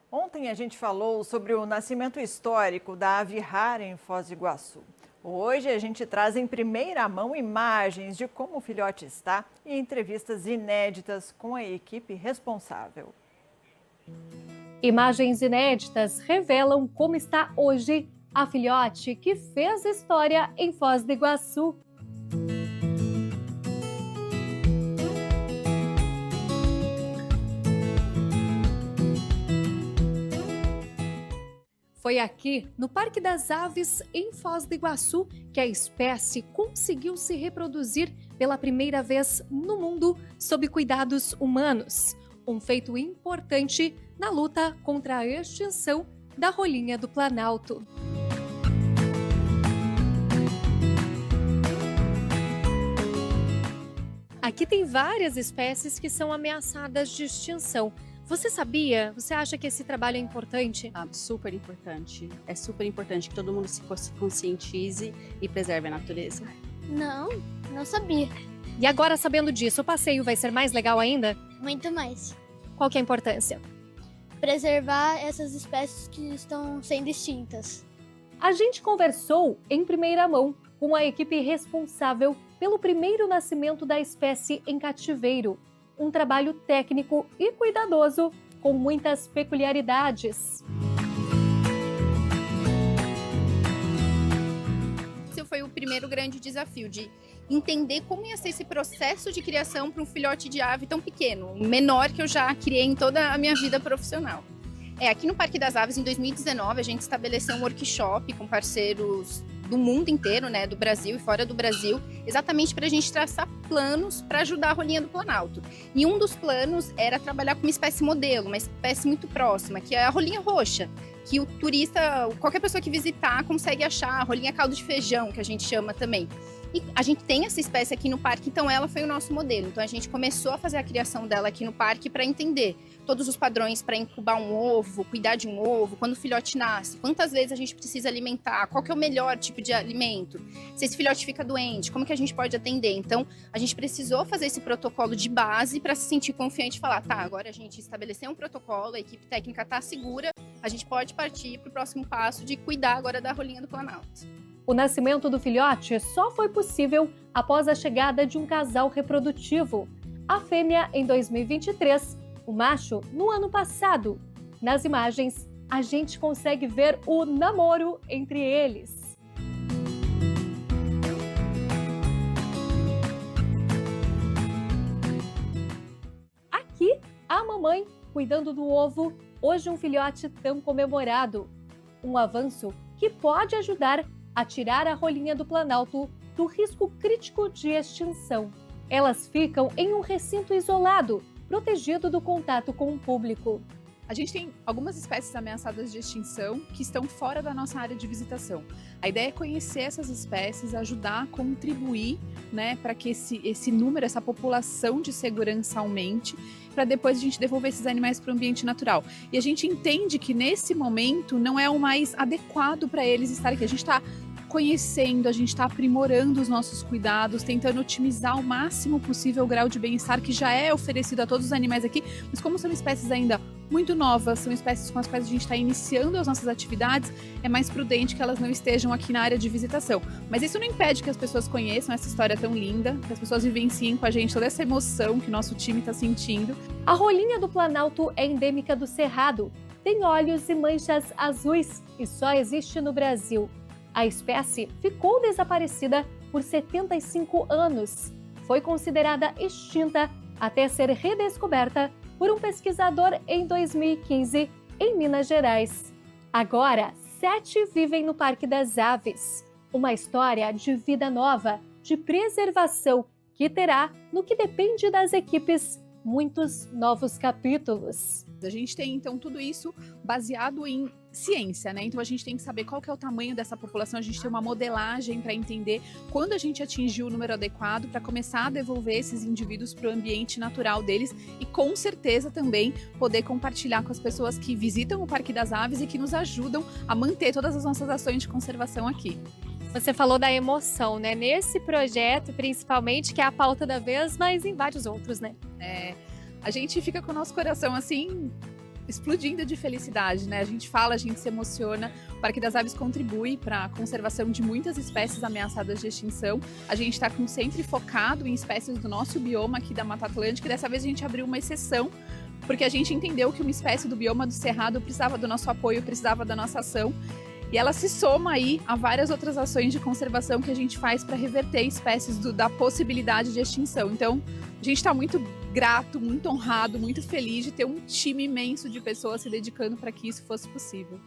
Ontem a gente falou sobre o nascimento histórico da ave rara em Foz do Iguaçu. Hoje a gente traz em primeira mão imagens de como o filhote está e entrevistas inéditas com a equipe responsável. Imagens inéditas revelam como está hoje a filhote que fez história em Foz do Iguaçu. Foi aqui, no Parque das Aves, em Foz do Iguaçu, que a espécie conseguiu se reproduzir pela primeira vez no mundo sob cuidados humanos. Um feito importante na luta contra a extinção da rolinha do Planalto. Aqui tem várias espécies que são ameaçadas de extinção. Você sabia? Você acha que esse trabalho é importante? Super importante. É super importante que todo mundo se conscientize e preserve a natureza. Não sabia. E agora, sabendo disso, o passeio vai ser mais legal ainda? Muito mais. Qual que é a importância? Preservar essas espécies que estão sendo extintas. A gente conversou em primeira mão com a equipe responsável pelo primeiro nascimento da espécie em cativeiro. Um trabalho técnico e cuidadoso, com muitas peculiaridades. Esse foi o primeiro grande desafio, de entender como ia ser esse processo de criação para um filhote de ave tão pequeno, o menor que eu já criei em toda a minha vida profissional. Aqui no Parque das Aves, em 2019, a gente estabeleceu um workshop com parceiros do mundo inteiro, né, do Brasil e fora do Brasil, exatamente para a gente traçar planos para ajudar a rolinha do Planalto. E um dos planos era trabalhar com uma espécie modelo, uma espécie muito próxima, que é a rolinha roxa, que o turista, qualquer pessoa que visitar, consegue achar, a rolinha caldo de feijão, que a gente chama também. E a gente tem essa espécie aqui no parque, então ela foi o nosso modelo. Então a gente começou a fazer a criação dela aqui no parque para entender todos os padrões para incubar um ovo, cuidar de um ovo, quando o filhote nasce, quantas vezes a gente precisa alimentar, qual que é o melhor tipo de alimento, se esse filhote fica doente, como que a gente pode atender. Então a gente precisou fazer esse protocolo de base para se sentir confiante e falar, tá, agora a gente estabeleceu um protocolo, a equipe técnica está segura, a gente pode partir para o próximo passo de cuidar agora da rolinha do Planalto. O nascimento do filhote só foi possível após a chegada de um casal reprodutivo. A fêmea em 2023, o macho no ano passado. Nas imagens, a gente consegue ver o namoro entre eles. Aqui, a mamãe cuidando do ovo, hoje um filhote tão comemorado. Um avanço que pode ajudar a tirar a rolinha do Planalto do risco crítico de extinção. Elas ficam em um recinto isolado, protegido do contato com o público. A gente tem algumas espécies ameaçadas de extinção que estão fora da nossa área de visitação. A ideia é conhecer essas espécies, ajudar a contribuir, né, para que esse número, essa população de segurança aumente, para depois a gente devolver esses animais para o ambiente natural. E a gente entende que nesse momento não é o mais adequado para eles estarem aqui. A gente está conhecendo, a gente está aprimorando os nossos cuidados, tentando otimizar o máximo possível o grau de bem-estar que já é oferecido a todos os animais aqui, mas como são espécies ainda muito novas, são espécies com as quais a gente está iniciando as nossas atividades, é mais prudente que elas não estejam aqui na área de visitação. Mas isso não impede que as pessoas conheçam essa história tão linda, que as pessoas vivenciem com a gente toda essa emoção que nosso time está sentindo. A rolinha do Planalto é endêmica do Cerrado, tem olhos e manchas azuis e só existe no Brasil. A espécie ficou desaparecida por 75 anos. Foi considerada extinta até ser redescoberta por um pesquisador em 2015, em Minas Gerais. Agora, 7 vivem no Parque das Aves. Uma história de vida nova, de preservação, que terá, no que depende das equipes, muitos novos capítulos. A gente tem, então, tudo isso baseado em ciência, né? Então a gente tem que saber qual que é o tamanho dessa população, a gente tem uma modelagem para entender quando a gente atingiu o número adequado para começar a devolver esses indivíduos para o ambiente natural deles e com certeza também poder compartilhar com as pessoas que visitam o Parque das Aves e que nos ajudam a manter todas as nossas ações de conservação aqui. Você falou da emoção, né? Nesse projeto, principalmente, que é a pauta da vez, mas em vários outros, né? A gente fica com o nosso coração assim explodindo de felicidade, né? A gente fala, a gente se emociona. O Parque das Aves contribui para a conservação de muitas espécies ameaçadas de extinção. A gente está sempre focado em espécies do nosso bioma aqui da Mata Atlântica, e dessa vez a gente abriu uma exceção, porque a gente entendeu que uma espécie do bioma do Cerrado precisava do nosso apoio, precisava da nossa ação. E ela se soma aí a várias outras ações de conservação que a gente faz para reverter espécies da possibilidade de extinção. Então, a gente está muito grato, muito honrado, muito feliz de ter um time imenso de pessoas se dedicando para que isso fosse possível.